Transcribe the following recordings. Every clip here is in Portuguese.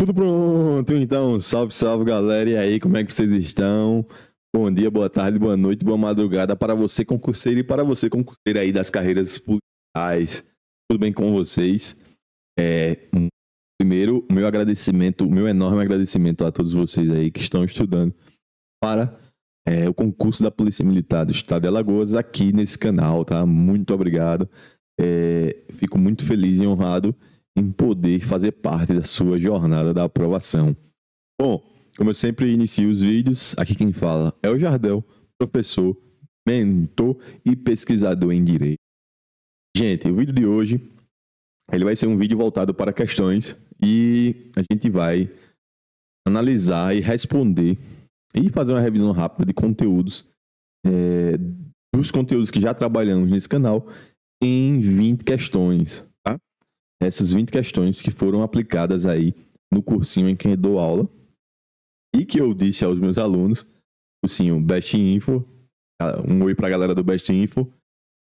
Tudo pronto, então, salve, salve galera, e aí, como é que vocês estão? Bom dia, boa tarde, boa noite, boa madrugada para você concurseiro e para você concurseiro aí das carreiras policiais. Tudo bem com vocês? Primeiro, meu agradecimento, meu enorme agradecimento a todos vocês aí que estão estudando para o concurso da Polícia Militar do Estado de Alagoas aqui nesse canal, tá? Muito obrigado. Fico muito feliz e honrado em poder fazer parte da sua jornada da aprovação. Bom, como eu sempre inicio os vídeos, aqui quem fala é o Jardel, professor, mentor e pesquisador em Direito. Gente, o vídeo de hoje ele vai ser um vídeo voltado para questões e a gente vai analisar e responder e fazer uma revisão rápida de conteúdos, dos conteúdos que já trabalhamos nesse canal em 20 questões, tá? Essas 20 questões que foram aplicadas aí no cursinho em que eu dou aula e que eu disse aos meus alunos, cursinho Best Info, um oi para a galera do Best Info,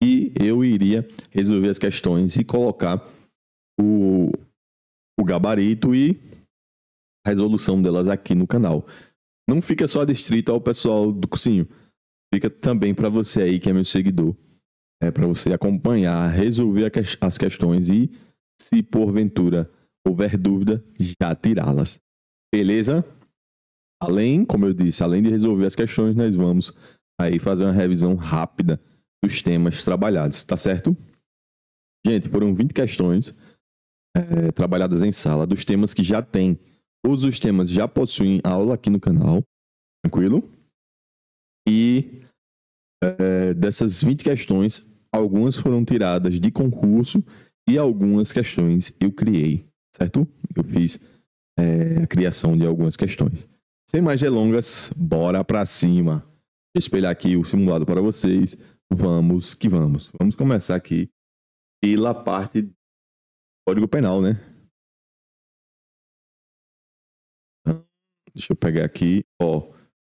e eu iria resolver as questões e colocar o gabarito e a resolução delas aqui no canal. Não fica só restrito ao pessoal do cursinho, fica também para você aí que é meu seguidor. Para você acompanhar, resolver as questões e, se porventura houver dúvida, já tirá-las. Beleza? Como eu disse, além de resolver as questões, nós vamos aí fazer uma revisão rápida dos temas trabalhados, tá certo? Gente, foram 20 questões trabalhadas em sala, dos temas que já tem. Todos os temas já possuem aula aqui no canal, tranquilo? E dessas 20 questões, algumas foram tiradas de concurso e algumas questões eu criei, certo? Eu fiz a criação de algumas questões. Sem mais delongas, bora pra cima. Vou espelhar aqui o simulado para vocês. Vamos que vamos. Vamos começar aqui pela parte do Código Penal, né? Deixa eu pegar aqui,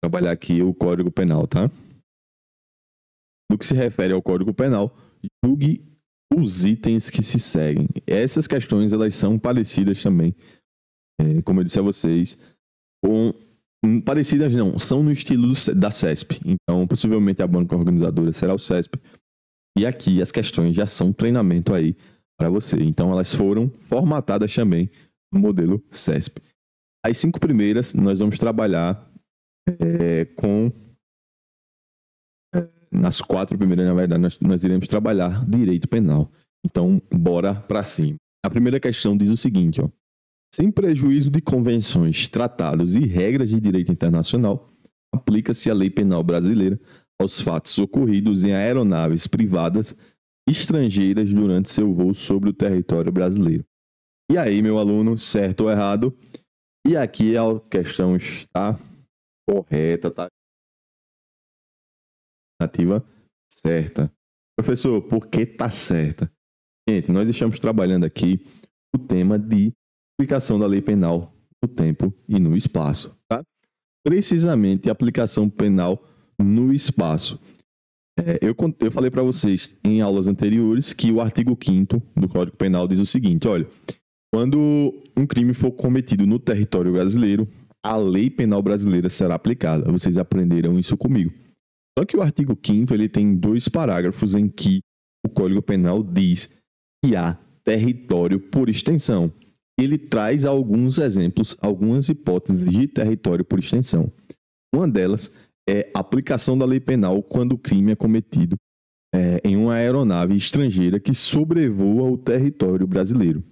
trabalhar aqui o Código Penal, tá? No que se refere ao Código Penal, julgue os itens que se seguem. Essas questões, elas são parecidas também, como eu disse a vocês, parecidas não, são no estilo da CESP. Então, possivelmente a banca organizadora será o CESP. E aqui as questões já são treinamento aí para você. Então, elas foram formatadas também no modelo CESP. As 5 primeiras, nós vamos trabalhar nas 4 primeiras, na verdade, nós iremos trabalhar direito penal. Então, bora para cima. A primeira questão diz o seguinte, sem prejuízo de convenções, tratados e regras de direito internacional, aplica-se a lei penal brasileira aos fatos ocorridos em aeronaves privadas estrangeiras durante seu voo sobre o território brasileiro. E aí, meu aluno, certo ou errado? E aqui a questão está correta, tá? Alternativa certa. Professor, por que está certa? Gente, nós estamos trabalhando aqui o tema de aplicação da lei penal no tempo e no espaço, tá? Precisamente aplicação penal no espaço. Eu falei para vocês em aulas anteriores que o artigo 5º do Código Penal diz o seguinte, olha, quando um crime for cometido no território brasileiro, a lei penal brasileira será aplicada. Vocês aprenderam isso comigo. Só que o artigo 5º ele tem 2 parágrafos em que o Código Penal diz que há território por extensão. Ele traz alguns exemplos, algumas hipóteses de território por extensão. Uma delas é a aplicação da lei penal quando o crime é cometido em uma aeronave estrangeira que sobrevoa o território brasileiro.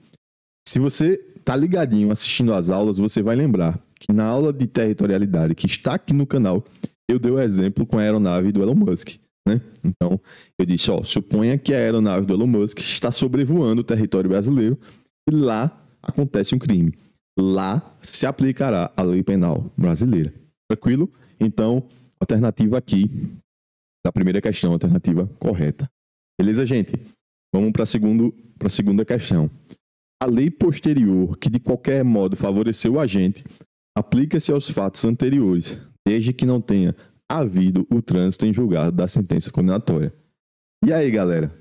Se você está ligadinho assistindo às aulas, você vai lembrar que na aula de territorialidade que está aqui no canal, eu dei o exemplo com a aeronave do Elon Musk, né? Então, eu disse, suponha que a aeronave do Elon Musk está sobrevoando o território brasileiro e lá acontece um crime. Lá se aplicará a lei penal brasileira. Tranquilo? Então, alternativa aqui, da primeira questão, alternativa correta. Beleza, gente? Vamos para a segunda questão. A lei posterior que de qualquer modo favoreceu o agente aplica-se aos fatos anteriores, desde que não tenha havido o trânsito em julgado da sentença condenatória. E aí, galera?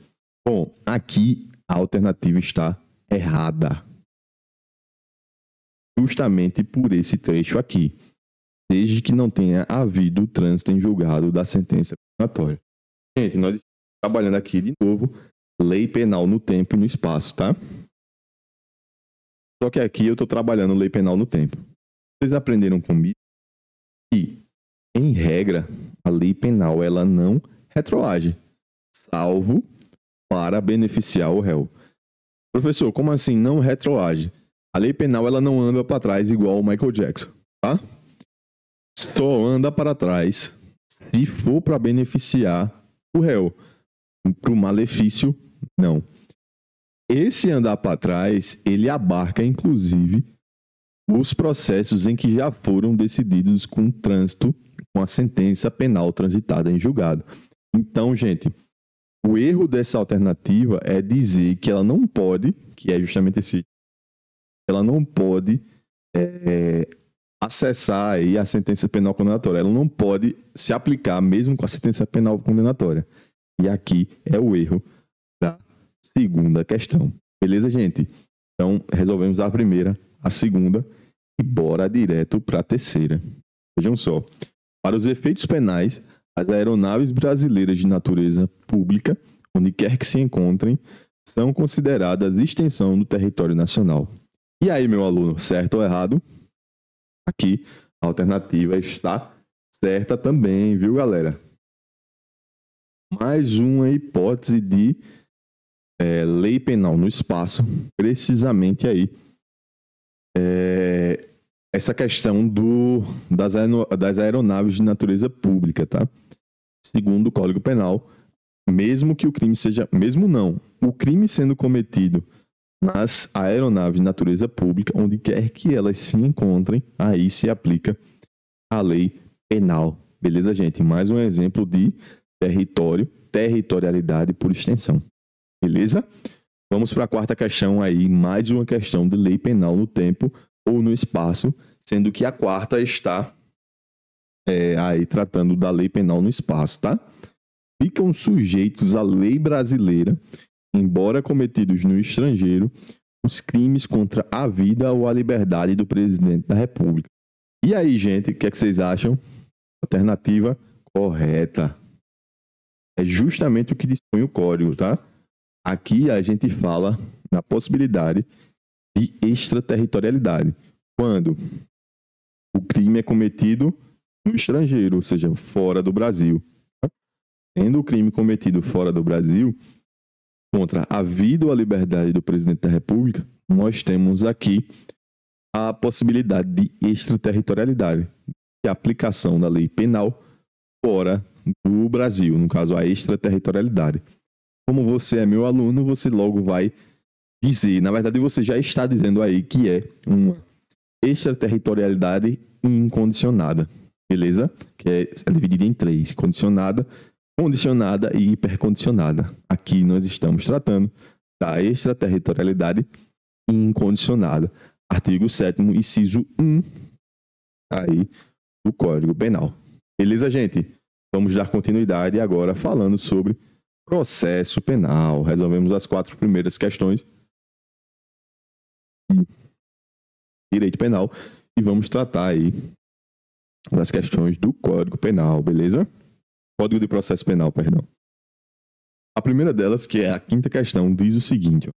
Bom, aqui a alternativa está errada. justamente por esse trecho aqui, desde que não tenha havido trânsito em julgado da sentença condenatória. Gente, nós estamos trabalhando aqui de novo, lei penal no tempo e no espaço, tá? Só que aqui eu estou trabalhando lei penal no tempo. Vocês aprenderam comigo que, em regra, a lei penal ela não retroage, salvo para beneficiar o réu. Professor, como assim não retroage? A lei penal ela não anda para trás igual o Michael Jackson, tá? Só anda para trás se for para beneficiar o réu. Para o malefício, não. Esse andar para trás, ele abarca, inclusive, os processos em que já foram decididos com trânsito, com a sentença penal transitada em julgado. Então, gente, o erro dessa alternativa é dizer que ela não pode, que é justamente esse, ela não pode acessar aí a sentença penal condenatória. Ela não pode se aplicar mesmo com a sentença penal condenatória. E aqui é o erro da segunda questão. Beleza, gente? Então, resolvemos a primeira, a segunda e bora direto para a terceira. Vejam só. Para os efeitos penais, as aeronaves brasileiras de natureza pública, onde quer que se encontrem, são consideradas extensão do território nacional. E aí, meu aluno, certo ou errado? Aqui, a alternativa está certa também, viu, galera? Mais uma hipótese de lei penal no espaço, precisamente aí. Essa questão das aeronaves de natureza pública, tá? Segundo o Código Penal, mesmo que o crime seja... Mesmo não. O crime sendo cometido nas aeronaves de natureza pública, onde quer que elas se encontrem, aí se aplica a lei penal. Beleza, gente? Mais um exemplo de territorialidade por extensão. Beleza? Vamos para a quarta questão aí, mais uma questão de lei penal no tempo ou no espaço, sendo que a quarta está aí tratando da lei penal no espaço, tá? Ficam sujeitos à lei brasileira, embora cometidos no estrangeiro, os crimes contra a vida ou a liberdade do presidente da República. E aí, gente, o que é que vocês acham? Alternativa correta. É justamente o que dispõe o código, tá? Aqui a gente fala na possibilidade de extraterritorialidade, quando o crime é cometido no estrangeiro, ou seja, fora do Brasil. Sendo o crime cometido fora do Brasil, contra a vida ou a liberdade do presidente da República, nós temos aqui a possibilidade de extraterritorialidade, que é a aplicação da lei penal fora do Brasil, no caso a extraterritorialidade. Como você é meu aluno, você logo vai dizer, na verdade você já está dizendo aí que é uma extraterritorialidade incondicionada, beleza? Que é dividida em três, condicionada, condicionada e hipercondicionada. Aqui nós estamos tratando da extraterritorialidade incondicionada. Artigo 7º, inciso 1 aí do Código Penal. Beleza, gente? Vamos dar continuidade agora falando sobre processo penal. Resolvemos as 4 primeiras questões de direito penal e vamos tratar aí das questões do Código Penal, beleza? Código de Processo Penal, perdão. A primeira delas, que é a quinta questão, diz o seguinte, ó,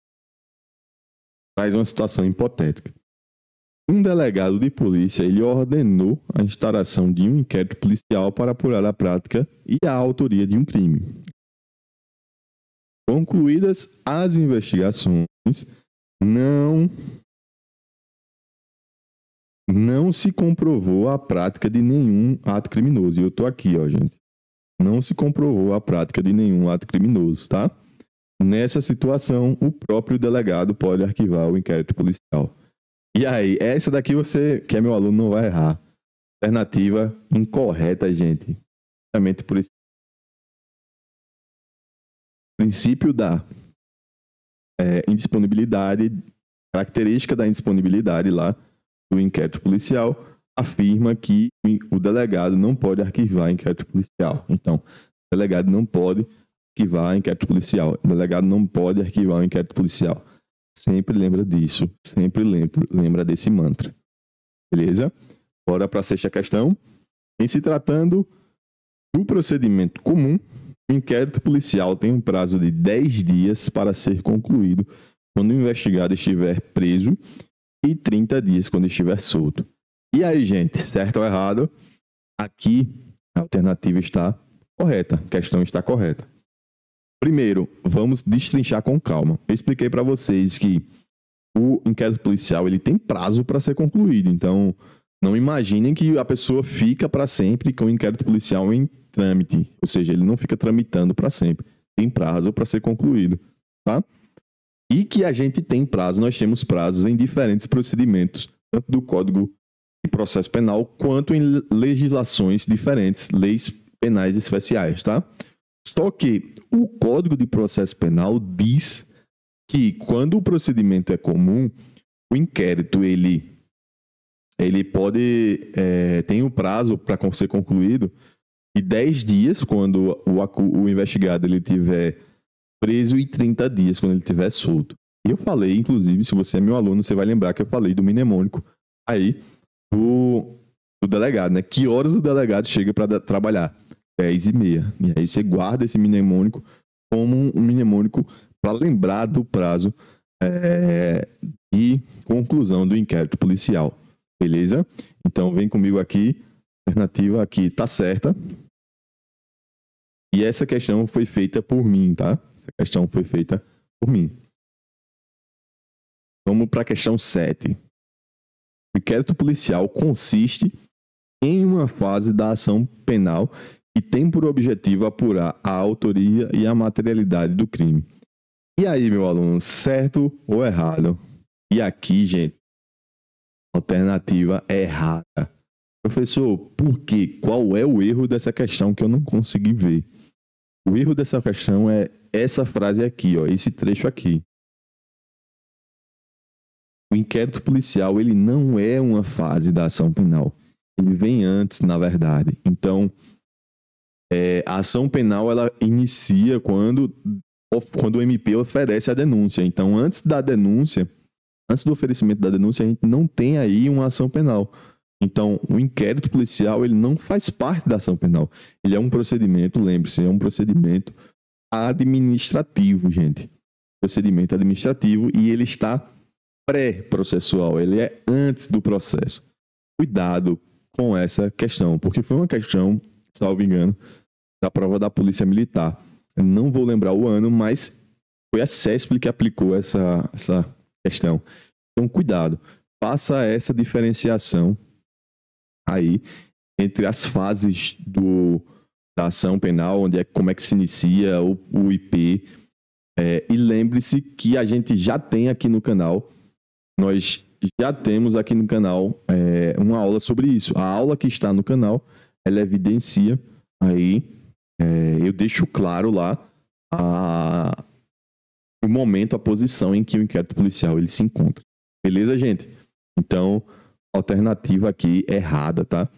traz uma situação hipotética. Um delegado de polícia, ele ordenou a instauração de um inquérito policial para apurar a prática e a autoria de um crime. Concluídas as investigações, não se comprovou a prática de nenhum ato criminoso. E eu tô aqui, ó, gente. Não se comprovou a prática de nenhum ato criminoso, tá? Nessa situação, o próprio delegado pode arquivar o inquérito policial. E aí, essa daqui você, que é meu aluno, não vai errar. Alternativa incorreta, gente. Justamente por esse princípio da indisponibilidade, característica da indisponibilidade lá do inquérito policial, afirma que o delegado não pode arquivar inquérito policial. Então, o delegado não pode arquivar inquérito policial. O delegado não pode arquivar o inquérito policial. Sempre lembra disso. Sempre lembra desse mantra. Beleza? Bora para a sexta questão. Em se tratando do procedimento comum, o inquérito policial tem um prazo de 10 dias para ser concluído quando o investigado estiver preso e 30 dias quando estiver solto. E aí, gente, certo ou errado? Aqui a alternativa está correta, a questão está correta. Primeiro, vamos destrinchar com calma. Eu expliquei para vocês que o inquérito policial ele tem prazo para ser concluído, então não imaginem que a pessoa fica para sempre com o inquérito policial em trâmite, ou seja, ele não fica tramitando para sempre, tem prazo para ser concluído, tá? E que a gente tem prazo, nós temos prazos em diferentes procedimentos, tanto do Código de Processo Penal quanto em legislações diferentes, leis penais especiais, tá? Só que o Código de Processo Penal diz que quando o procedimento é comum, o inquérito ele pode tem um prazo para ser concluído de 10 dias quando o investigado ele tiver preso e 30 dias quando ele tiver solto. Eu falei, inclusive, se você é meu aluno, você vai lembrar que eu falei do mnemônico aí do delegado, né? Que horas o delegado chega para trabalhar? 10h30. E aí você guarda esse mnemônico como um mnemônico para lembrar do prazo de conclusão do inquérito policial. Beleza? Então vem comigo aqui. A alternativa aqui tá certa. E essa questão foi feita por mim, tá? Essa questão foi feita por mim. Vamos para a questão 7. O inquérito policial consiste em uma fase da ação penal que tem por objetivo apurar a autoria e a materialidade do crime. E aí, meu aluno, certo ou errado? E aqui, gente, alternativa errada. Professor, por quê? Qual é o erro dessa questão que eu não consegui ver? O erro dessa questão é essa frase aqui, ó, esse trecho aqui. O inquérito policial, ele não é uma fase da ação penal. Ele vem antes, na verdade. Então, a ação penal, ela inicia quando o MP oferece a denúncia. Então, antes da denúncia, antes do oferecimento da denúncia, a gente não tem aí uma ação penal. Então, o inquérito policial, ele não faz parte da ação penal. Ele é um procedimento, lembre-se, é um procedimento administrativo, gente. Procedimento administrativo e ele está pré-processual, ele é antes do processo. Cuidado com essa questão, porque foi uma questão, salvo engano, da prova da Polícia Militar. Eu não vou lembrar o ano, mas foi a CESP que aplicou essa questão. Então, cuidado. Faça essa diferenciação aí entre as fases da ação penal, como é que se inicia o IP. E lembre-se que a gente já tem aqui no canal, nós já temos aqui no canal uma aula sobre isso. A aula que está no canal, ela evidencia aí, eu deixo claro lá o momento, a posição em que o inquérito policial ele se encontra. Beleza, gente? Então, a alternativa aqui é errada, tá?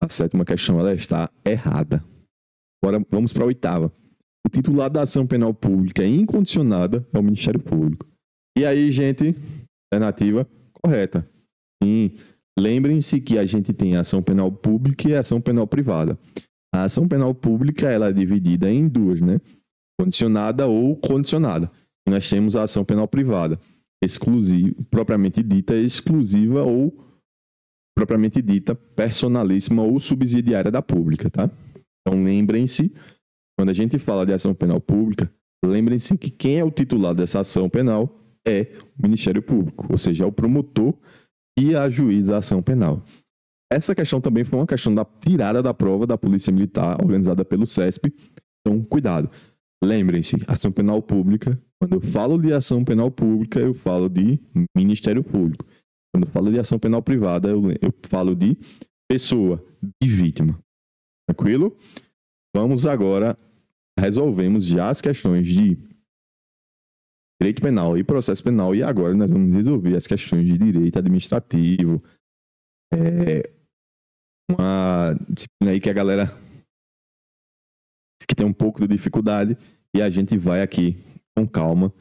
A 7ª questão, ela está errada. Agora, vamos para a 8ª. O titular da ação penal pública incondicionada é o Ministério Público. E aí, gente, alternativa correta. E lembrem-se que a gente tem a ação penal pública e a ação penal privada. A ação penal pública, ela é dividida em duas, né? Condicionada ou condicionada. E nós temos a ação penal privada, exclusiva, propriamente dita exclusiva ou propriamente dita personalíssima ou subsidiária da pública, tá? Então lembrem-se, quando a gente fala de ação penal pública, lembrem-se que quem é o titular dessa ação penal é o Ministério Público, ou seja, é o promotor e ajuiza a ação penal. Essa questão também foi uma questão da tirada da prova da Polícia Militar, organizada pelo CESP. Então, cuidado. Lembrem-se, ação penal pública, quando eu falo de ação penal pública, eu falo de Ministério Público. Quando eu falo de ação penal privada, eu falo de pessoa, de vítima. Tranquilo? Vamos agora, resolvemos já as questões de direito penal e processo penal, e agora nós vamos resolver as questões de direito administrativo. Uma disciplina aí que a galera que tem um pouco de dificuldade, e a gente vai aqui com calma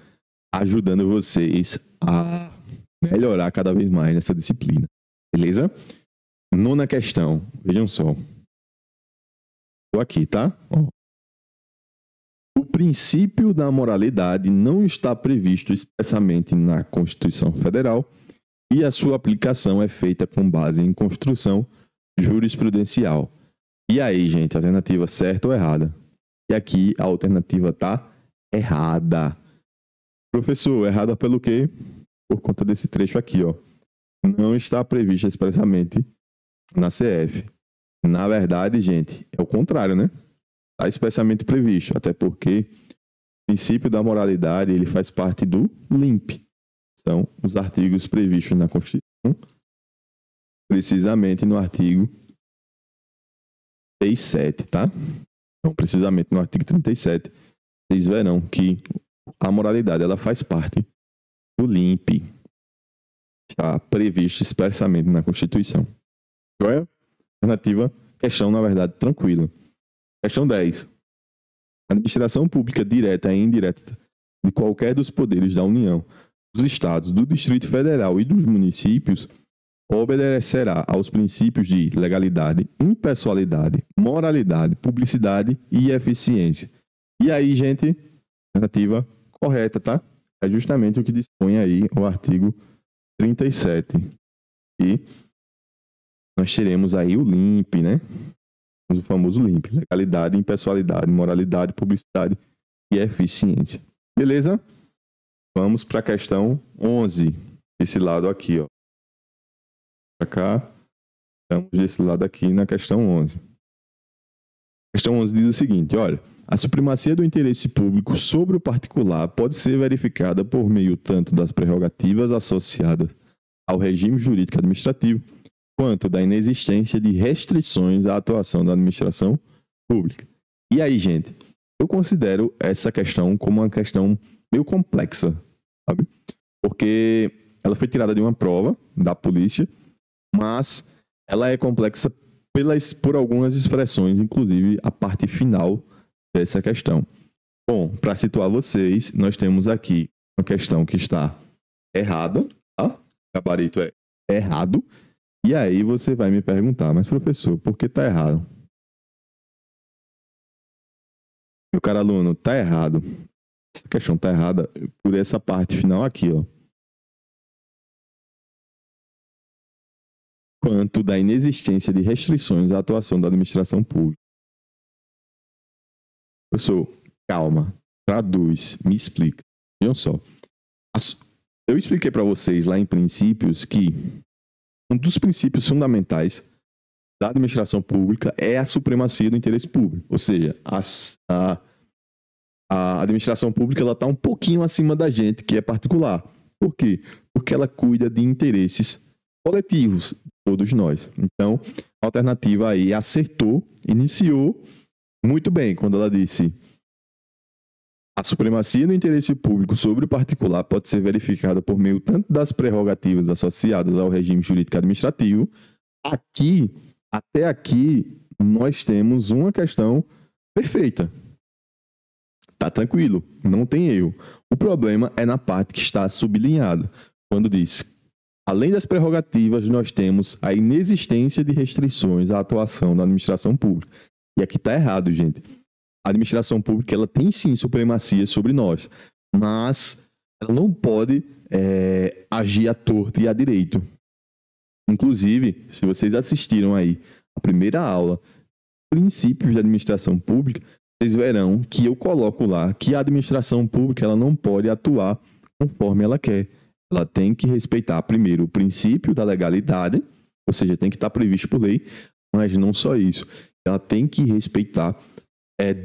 ajudando vocês a melhorar cada vez mais nessa disciplina. Beleza? Nona questão. Vejam só. Estou aqui, tá? Ó. O princípio da moralidade não está previsto expressamente na Constituição Federal e a sua aplicação é feita com base em construção jurisprudencial. E aí, gente, alternativa certa ou errada? E aqui a alternativa tá errada. Professor, errada pelo quê? Por conta desse trecho aqui, ó. Não está prevista expressamente na CF. Na verdade, gente, é o contrário, né? Está expressamente previsto, até porque o princípio da moralidade ele faz parte do LIMP. São os artigos previstos na Constituição, precisamente no artigo 37, tá? Então, precisamente no artigo 37, vocês verão que a moralidade ela faz parte do LIMP. Está previsto expressamente na Constituição. Joia? Alternativa, questão, na verdade, tranquila. Questão 10. A administração pública direta e indireta de qualquer dos poderes da União, dos Estados, do Distrito Federal e dos municípios obedecerá aos princípios de legalidade, impessoalidade, moralidade, publicidade e eficiência. E aí, gente, alternativa correta, tá? É justamente o que dispõe aí o artigo 37. E nós teremos aí o LIMP, né? O famoso LIMP. Legalidade, impessoalidade, moralidade, publicidade e eficiência. Beleza? Vamos para a questão 11. Esse lado aqui, ó. Para cá. Estamos desse lado aqui na questão 11. A questão 11 diz o seguinte, olha. A supremacia do interesse público sobre o particular pode ser verificada por meio tanto das prerrogativas associadas ao regime jurídico administrativo, quanto da inexistência de restrições à atuação da administração pública. E aí, gente, eu considero essa questão como uma questão meio complexa, sabe? Porque ela foi tirada de uma prova da polícia, mas ela é complexa por algumas expressões, inclusive a parte final dessa questão. Bom, para situar vocês, nós temos aqui uma questão que está errada, tá? O gabarito é errado. E aí você vai me perguntar, mas professor, por que está errado? Meu caro aluno, está errado. Essa questão está errada por essa parte final aqui, ó. Quanto da inexistência de restrições à atuação da administração pública. Professor, calma, traduz, me explica. Vejam só. Eu expliquei para vocês lá em princípios que um dos princípios fundamentais da administração pública é a supremacia do interesse público. Ou seja, a administração pública está um pouquinho acima da gente, que é particular. Por quê? Porque ela cuida de interesses coletivos, todos nós. Então, a alternativa aí acertou, iniciou muito bem quando ela disse: a supremacia do interesse público sobre o particular pode ser verificada por meio tanto das prerrogativas associadas ao regime jurídico administrativo. Aqui, até aqui, nós temos uma questão perfeita. Tá tranquilo, não tem erro. O problema é na parte que está sublinhada, quando diz: além das prerrogativas, nós temos a inexistência de restrições à atuação da administração pública. E aqui está errado, gente. A administração pública ela tem sim supremacia sobre nós, mas ela não pode agir à torta e à direito. Inclusive, se vocês assistiram aí a primeira aula, princípios da administração pública, vocês verão que eu coloco lá que a administração pública ela não pode atuar conforme ela quer. Ela tem que respeitar primeiro o princípio da legalidade, ou seja, tem que estar previsto por lei, mas não só isso. Ela tem que respeitar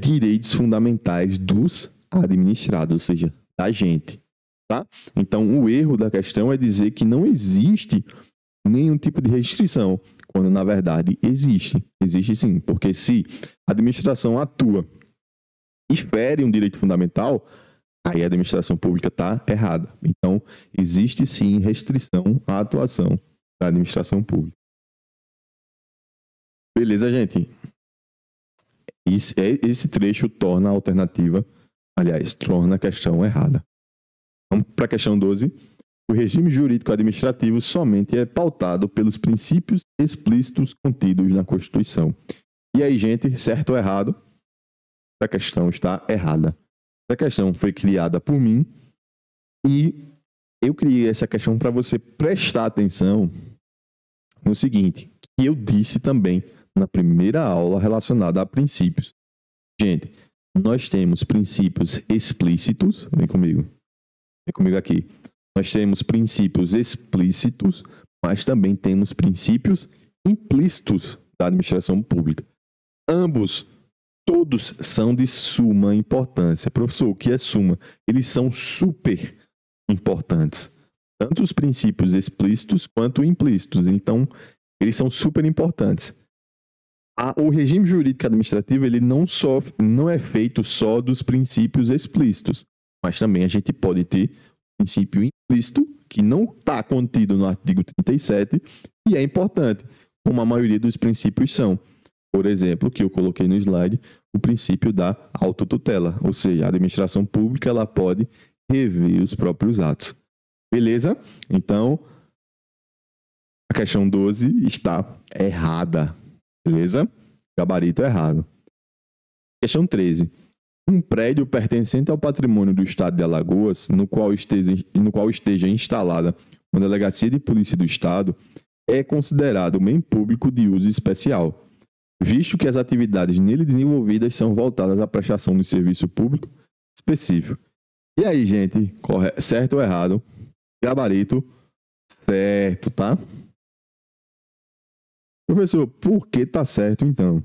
direitos fundamentais dos administrados, ou seja, da gente. Tá? Então, o erro da questão é dizer que não existe nenhum tipo de restrição, quando na verdade existe. Existe sim, porque se a administração atua e fere um direito fundamental, aí a administração pública está errada. Então, existe sim restrição à atuação da administração pública. Beleza, gente? Esse trecho torna a alternativa, aliás, torna a questão errada. Vamos para a questão 12. O regime jurídico administrativo somente é pautado pelos princípios explícitos contidos na Constituição. E aí, gente, certo ou errado? Essa questão está errada. Essa questão foi criada por mim e eu criei essa questão para você prestar atenção no seguinte, que eu disse também na primeira aula relacionada a princípios. Gente, nós temos princípios explícitos, vem comigo aqui. Nós temos princípios explícitos, mas também temos princípios implícitos da administração pública. Ambos, todos são de suma importância. Professor, o que é suma? Eles são super importantes. Tanto os princípios explícitos quanto implícitos. Então, eles são super importantes. O regime jurídico administrativo ele não é feito só dos princípios explícitos, mas também a gente pode ter princípio implícito, que não está contido no artigo 37, e é importante, como a maioria dos princípios são. Por exemplo, que eu coloquei no slide, o princípio da autotutela, ou seja, a administração pública ela pode rever os próprios atos. Beleza? Então, a questão 12 está errada. Beleza? Gabarito errado. Questão 13. Um prédio pertencente ao patrimônio do Estado de Alagoas, no qual esteja instalada uma delegacia de polícia do Estado, é considerado bem público de uso especial, visto que as atividades nele desenvolvidas são voltadas à prestação de serviço público específico. E aí, gente, certo ou errado? Gabarito certo, tá? Professor, por que tá certo então?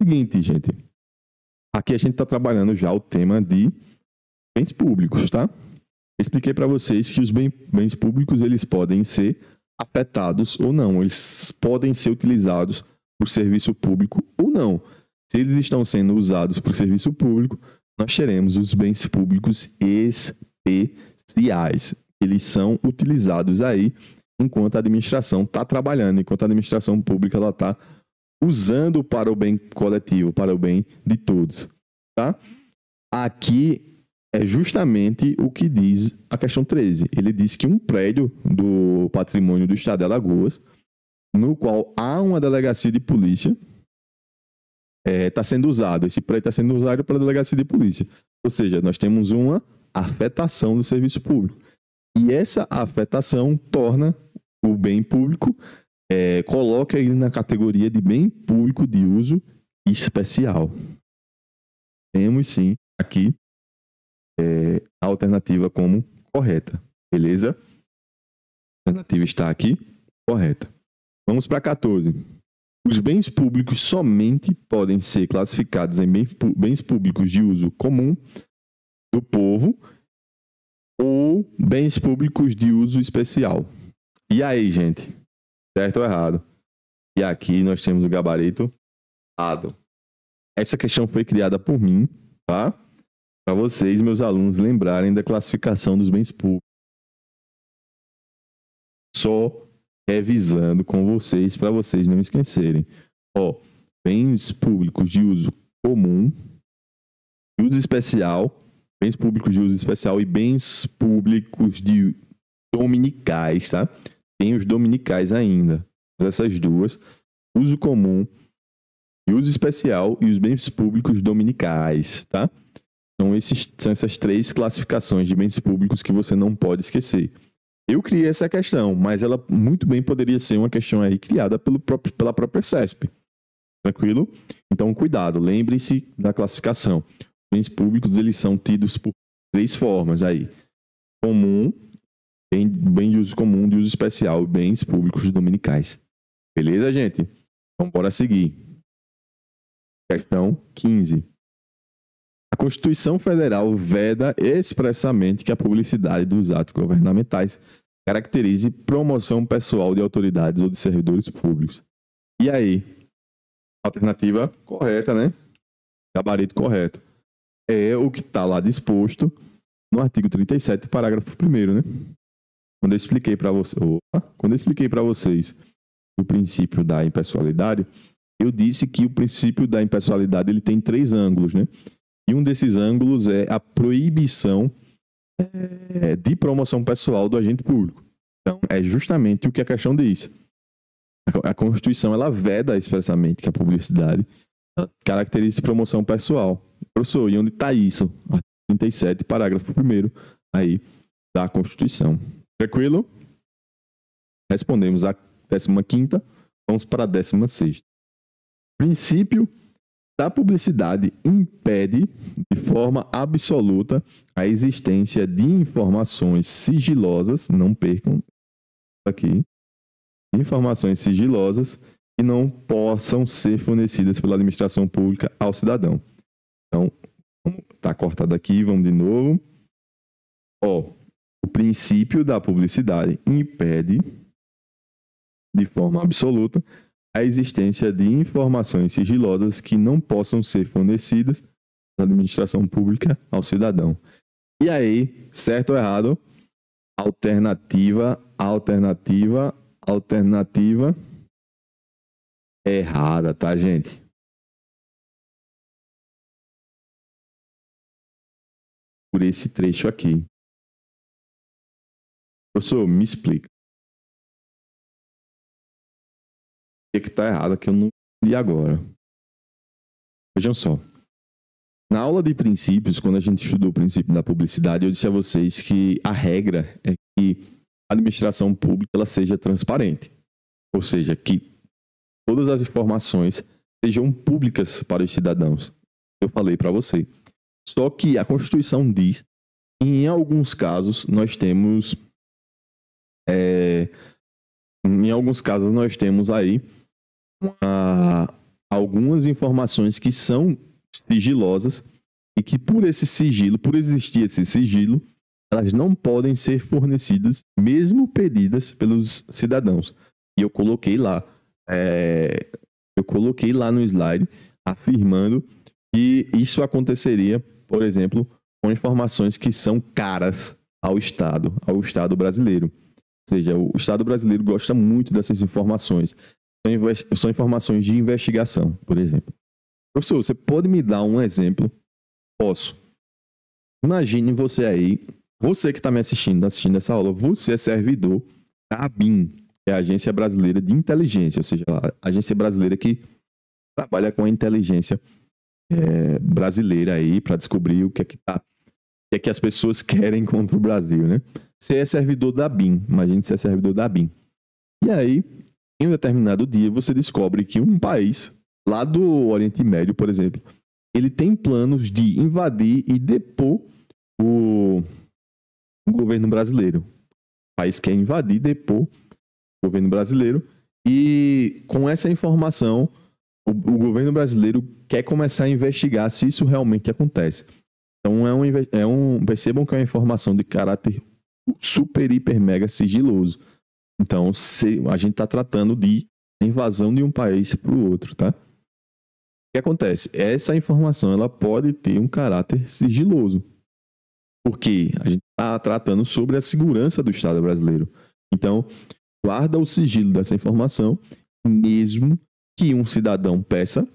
Seguinte, gente. Aqui a gente está trabalhando já o tema de bens públicos, tá? Expliquei para vocês que os bens públicos eles podem ser afetados ou não. Eles podem ser utilizados por serviço público ou não. Se eles estão sendo usados por serviço público, nós teremos os bens públicos especiais. Eles são utilizados aí enquanto a administração está trabalhando, enquanto a administração pública está usando para o bem coletivo, para o bem de todos. Tá? Aqui é justamente o que diz a questão 13. Ele diz que um prédio do patrimônio do Estado de Alagoas, no qual há uma delegacia de polícia, está sendo usado. Esse prédio está sendo usado para a delegacia de polícia. Ou seja, nós temos uma afetação do serviço público. E essa afetação torna o bem público, coloca ele na categoria de bem público de uso especial. Temos sim aqui a alternativa como correta. Beleza? A alternativa está aqui correta. Vamos para 14. Os bens públicos somente podem ser classificados em bens públicos de uso comum do povo ou bens públicos de uso especial. E aí, gente? Certo ou errado? E aqui nós temos o gabarito errado. Essa questão foi criada por mim, tá? Para vocês, meus alunos, lembrarem da classificação dos bens públicos. Só revisando com vocês, para vocês não esquecerem. Bens públicos de uso comum, de uso especial, bens públicos de uso especial e bens públicos de dominicais, tá? Tem os dominicais ainda. Essas duas, uso comum e uso especial e os bens públicos dominicais, tá? São essas três classificações de bens públicos que você não pode esquecer. Eu criei essa questão, mas ela muito bem poderia ser uma questão aí criada pela própria CESP. Tranquilo? Então, cuidado, lembrem-se da classificação. Bens públicos, eles são tidos por três formas aí. Comum, bem de uso comum, de uso especial e bens públicos dominicais. Beleza, gente? Então, bora seguir. Questão 15. A Constituição Federal veda expressamente que a publicidade dos atos governamentais caracterize promoção pessoal de autoridades ou de servidores públicos. E aí? Alternativa correta, né? Gabarito correto. É o que está lá disposto no artigo 37, parágrafo 1º, né? Quando eu expliquei para vocês o princípio da impessoalidade, eu disse que o princípio da impessoalidade ele tem três ângulos, né? E um desses ângulos é a proibição de promoção pessoal do agente público. Então, é justamente o que a questão diz. A Constituição, ela veda expressamente que a publicidade caracteriza promoção pessoal. Professor, e onde está isso? Artigo 37, parágrafo 1º aí da Constituição. Tranquilo? Respondemos a 15ª, vamos para a 16ª. Princípio da publicidade impede de forma absoluta a existência de informações sigilosas, não percam aqui, informações sigilosas que não possam ser fornecidas pela administração pública ao cidadão. Então, está cortado aqui, vamos de novo. O princípio da publicidade impede de forma absoluta a existência de informações sigilosas que não possam ser fornecidas pela administração pública ao cidadão. E aí, certo ou errado? Alternativa errada, tá, gente? Por esse trecho aqui. Professor, me explica. O que está errado que eu não li agora? Vejam só. Na aula de princípios, quando a gente estudou o princípio da publicidade, eu disse a vocês que a regra é que a administração pública ela seja transparente. Ou seja, que todas as informações sejam públicas para os cidadãos. Eu falei para você. Só que a Constituição diz que em alguns casos nós temos aí algumas informações que são sigilosas e que por existir esse sigilo, elas não podem ser fornecidas, mesmo pedidas pelos cidadãos. E eu coloquei lá no slide afirmando que isso aconteceria, por exemplo, com informações que são caras ao Estado brasileiro. Ou seja, o Estado brasileiro gosta muito dessas informações. São informações de investigação, por exemplo. Professor, você pode me dar um exemplo? Posso. Imagine você aí, você que está me assistindo essa aula, você é servidor da ABIN, que é a Agência Brasileira de Inteligência, ou seja, a agência brasileira que trabalha com a inteligência brasileira aí para descobrir o que é que as pessoas querem contra o Brasil, né? Você é servidor da ABIN, imagine você é servidor da ABIN. E aí, em um determinado dia, você descobre que um país, lá do Oriente Médio, por exemplo, ele tem planos de invadir e depor o governo brasileiro. O país quer invadir e depor o governo brasileiro e com essa informação, o governo brasileiro quer começar a investigar se isso realmente acontece. Então, percebam que é uma informação de caráter super, hiper, mega sigiloso. Então, a gente está tratando de invasão de um país para o outro, tá? O que acontece? Essa informação ela pode ter um caráter sigiloso, porque a gente está tratando sobre a segurança do Estado brasileiro. Então, guarda o sigilo dessa informação, mesmo que um cidadão peça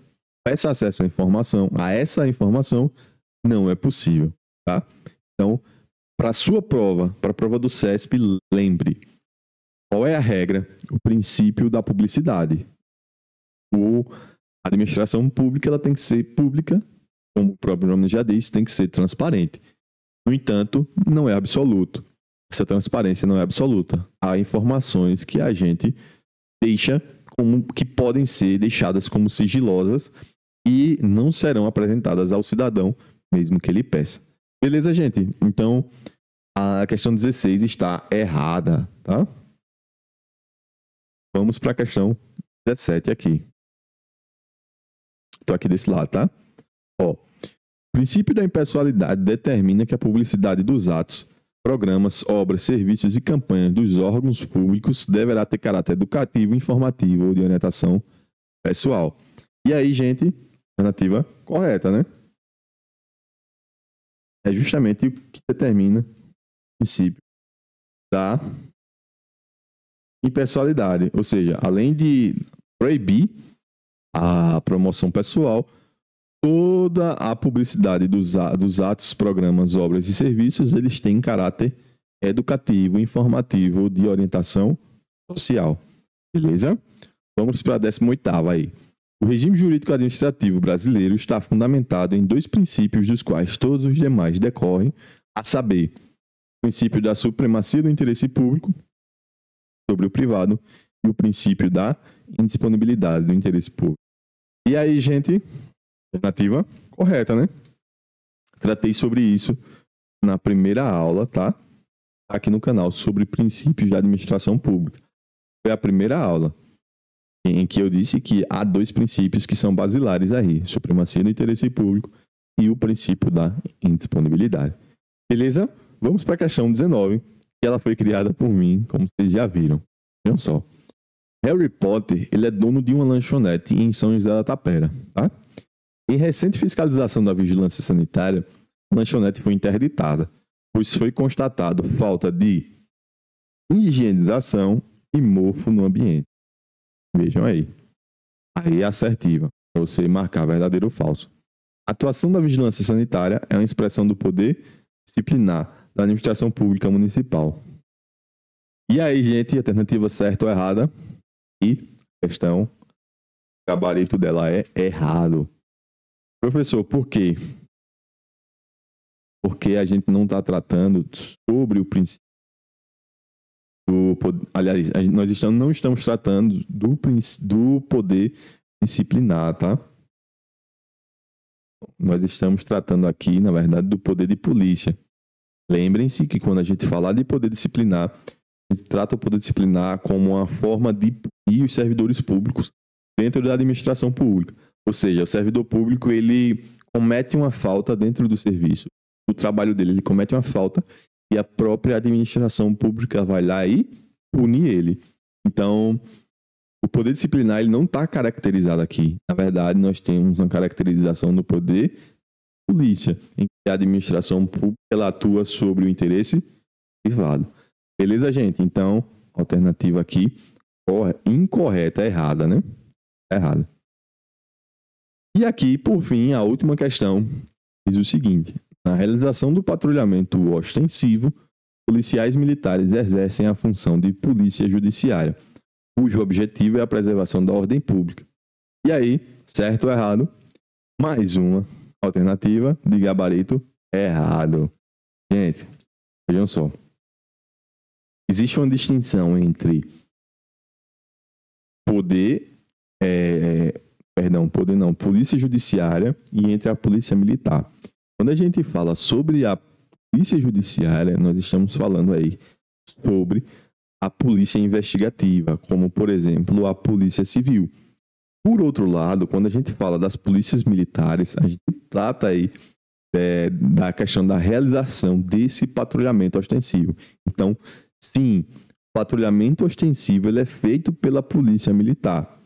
acesso a essa informação, não é possível, tá? Então, para a sua prova, para a prova do CESP, lembre, qual é a regra? O princípio da publicidade. A administração pública ela tem que ser pública, como o próprio nome já diz, tem que ser transparente. No entanto, não é absoluto. Essa transparência não é absoluta. Há informações que a gente deixa que podem ser deixadas como sigilosas e não serão apresentadas ao cidadão, mesmo que ele peça. Beleza, gente? Então, a questão 16 está errada, tá? Vamos para a questão 17 aqui. Estou aqui desse lado, tá? O princípio da impessoalidade determina que a publicidade dos atos, programas, obras, serviços e campanhas dos órgãos públicos deverá ter caráter educativo, informativo ou de orientação pessoal. E aí, gente, alternativa correta, né? É justamente o que determina o princípio da impessoalidade. Ou seja, além de proibir a promoção pessoal, toda a publicidade dos atos, programas, obras e serviços, eles têm caráter educativo, informativo, de orientação social. Beleza? Vamos para a 18ª aí. O regime jurídico administrativo brasileiro está fundamentado em 2 princípios dos quais todos os demais decorrem, a saber, o princípio da supremacia do interesse público sobre o privado e o princípio da indisponibilidade do interesse público. E aí, gente, alternativa correta, né? Tratei sobre isso na primeira aula, tá? Aqui no canal, sobre princípios da administração pública. Foi a primeira aula em que eu disse que há 2 princípios que são basilares aí, supremacia do interesse público e o princípio da indisponibilidade. Beleza? Vamos para a questão 19, que ela foi criada por mim, como vocês já viram. Vejam só. Harry Potter, ele é dono de uma lanchonete em São José da Tapera, tá? Em recente fiscalização da vigilância sanitária, a lanchonete foi interditada, pois foi constatado falta de higienização e mofo no ambiente. Vejam aí. Aí é assertiva, para você marcar verdadeiro ou falso. A atuação da vigilância sanitária é uma expressão do poder disciplinar da administração pública municipal. E aí, gente, alternativa certa ou errada? E a questão, o gabarito dela é errado. Professor, por quê? Porque a gente não está tratando sobre o princípio do poder. Aliás, nós não estamos tratando do poder disciplinar, tá? Nós estamos tratando aqui, na verdade, do poder de polícia. Lembrem-se que quando a gente falar de poder disciplinar, a gente trata o poder disciplinar como uma forma de punir os servidores públicos dentro da administração pública. Ou seja, o servidor público, ele comete uma falta dentro do serviço. O trabalho dele, ele comete uma falta e a própria administração pública vai lá e pune ele. Então, o poder disciplinar, ele não está caracterizado aqui. Na verdade, nós temos uma caracterização do poder polícia, em que a administração pública ela atua sobre o interesse privado. Beleza, gente? Então, alternativa aqui, incorreta, errada, né? Errada. E aqui, por fim, a última questão diz o seguinte: na realização do patrulhamento ostensivo, policiais militares exercem a função de polícia judiciária, cujo objetivo é a preservação da ordem pública. E aí, certo ou errado? Mais uma alternativa de gabarito errado. Gente, vejam só. Existe uma distinção entre polícia judiciária e entre a polícia militar. Quando a gente fala sobre a polícia judiciária, nós estamos falando aí sobre a polícia investigativa, como, por exemplo, a polícia civil. Por outro lado, quando a gente fala das polícias militares, a gente trata aí da questão da realização desse patrulhamento ostensivo. Então, sim, o patrulhamento ostensivo ele é feito pela polícia militar,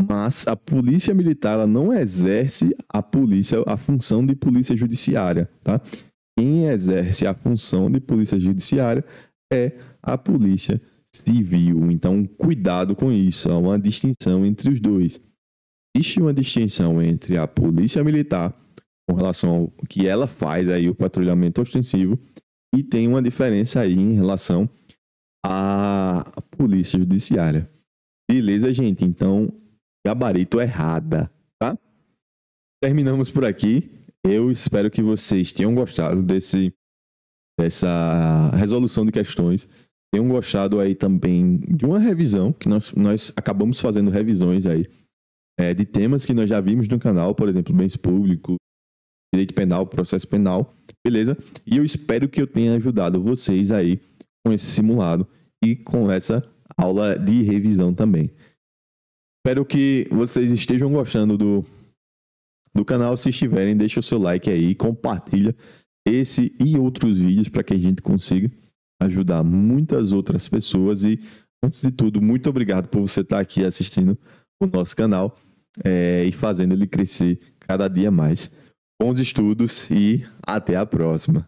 mas a polícia militar ela não exerce a função de polícia judiciária, tá? Quem exerce a função de polícia judiciária é a polícia civil. Então, cuidado com isso. Há uma distinção entre os dois. Existe uma distinção entre a polícia militar, com relação ao que ela faz aí, o patrulhamento ostensivo, e tem uma diferença aí em relação à polícia judiciária. Beleza, gente? Então, gabarito errada, tá? Terminamos por aqui. Eu espero que vocês tenham gostado dessa resolução de questões. Tenham gostado aí também de uma revisão, que nós acabamos fazendo revisões aí de temas que nós já vimos no canal, por exemplo, bens públicos, direito penal, processo penal, beleza? E eu espero que eu tenha ajudado vocês aí com esse simulado e com essa aula de revisão também. Espero que vocês estejam gostando do canal. Se estiverem, deixa o seu like aí, compartilha esse e outros vídeos para que a gente consiga ajudar muitas outras pessoas. E, antes de tudo, muito obrigado por você estar aqui assistindo o nosso canal e fazendo ele crescer cada dia mais. Bons estudos e até a próxima.